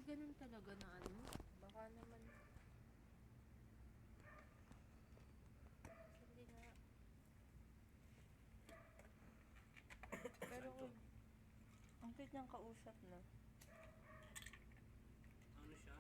ganun talaga na ano. Baka naman. Hindi nga. Pero Ang cute niyang kausap na. Ano siya?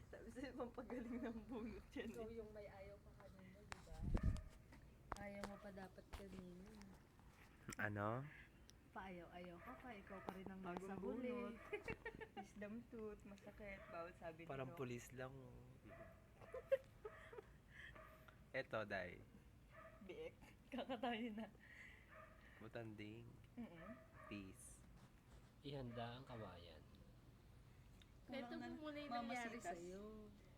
Sabi sa'yo, pampagaling ng bunot yan. ikaw yung may ayaw pa kanina, di ba? Ayaw mo pa dapat kanina. Ano? Paayaw-ayaw ka pa. Ikaw pa rin ang nasa Bagong huli. bunot. Wisdom tooth, masakit. Bawal sabi ni Parang Doc. pulis lang. Oh. Eto, Day. Biek. Kakatayo na. Butanding. Peace. Ihanda ang kawayan. Kwento mo muna yung nangyari sa'yo.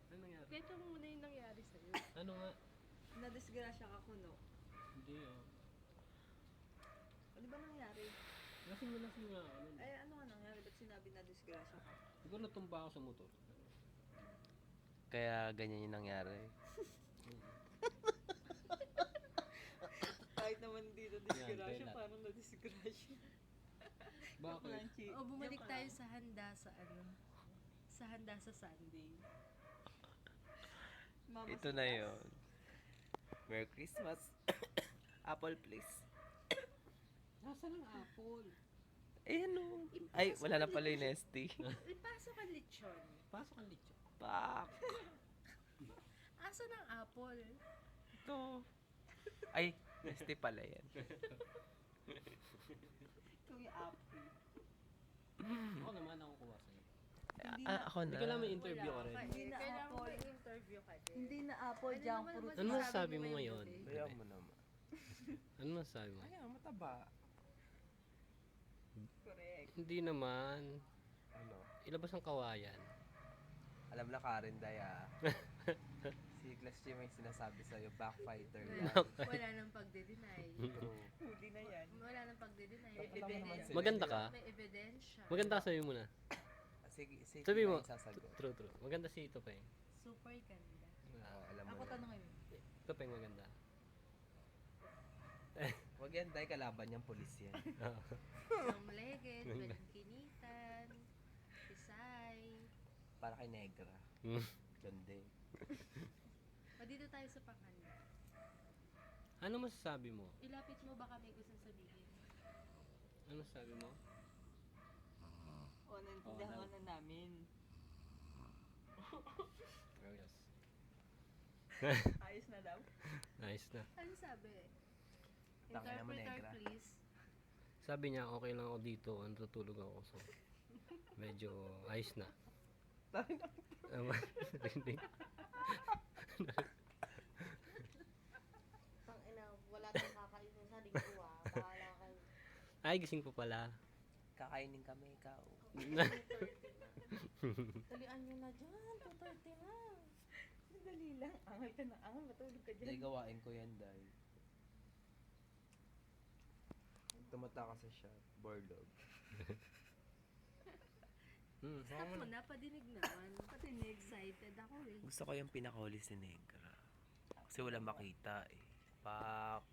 Ano nangyari? Kwento mo muna yung nangyari sa'yo. Ano nga? Nadisgrasya ka kuno. Hindi oh. O di ba nangyari? Lasing nga ako nun. Ay, ano nga nangyari? Ba't sinabi na disgrasya ka? Siguro natumba ako sa motor. Kaya ganyan yung nangyari. Kahit naman dito disgrasya, Yan, parang na-disgrasya. Bakit? O bumalik tayo sa handa sa ano. Sa handa sa Sunday. Mama Ito na yun. Merry Christmas. Apple, please. Nasaan ang apple? Eh, ano? Ay, wala na pala yung Nesty. Ipasok ang lechon. Pasok ang lechon. Pak! Asa ng apple? Ito. Ay, Nesty pala yan. Ito yung apple. Ako naman ako kuha sa'yo. Ako Hindi na. ka lang may interview ka rin. Hindi na Kailangan mo apple. may interview ka din. Hindi na apple, Ano junk naman fruit. naman Ano Sabi masasabi mo mo ngayon, ngayon? Dede? Kaya mo naman. Ano masasabi mo? Ay, mataba. Correct. Hindi naman. Ano? Ilabas ang kawayan. Alam na Karen, Day, ah. Si Glass G may sinasabi sa'yo, backfighter yan. Wala nang pagde-deny. True. Huli na yan. Wala nang pagde-deny. May Alam mo naman ebidensya. sila. Maganda ka? May ebidensya. Maganda ka, sabi mo na. Sige, sige. Sabi mo. Sasagot. True. Maganda si Ito Peng. Super ganda. Oo, alam mo Ako na. tanongin mo. Ito Peng maganda. Huwag yan, Day, kalaban niyang polis yan. Samleged, Balangkinitan, Pisay. Para kay Negra. Hmm. Ganda. O dito tayo sa panghanda. Ano masasabi mo? Ilapit mo baka may gusto sabihin. Ano masasabi mo? O, naintindihan Oh, ko na namin. Oh, yes. Ayos na daw. Nice na. Ano sabi? Tangina mo, Interpreter, Negra. please. Sabi niya, okay lang ako dito. Natutulog ako. So, medyo ayos na. Rinig. Tangina, wala kang kakainin sa linggo ah. Bahala kayo. Ay, gising pa pala. Kakainin kami, ikaw. Talian nyo na dyan. 2:30 na. Madali lang. Angal ka na. Angal, matulog ka Day, dyan. gawain ko yan, Day. Tumata ka sa shot. Borlog. Stop mo na, padinig naman. Padinig, excited ako eh. Gusto ko yung pinakahuli si Negra. Kasi wala makita eh. Pak!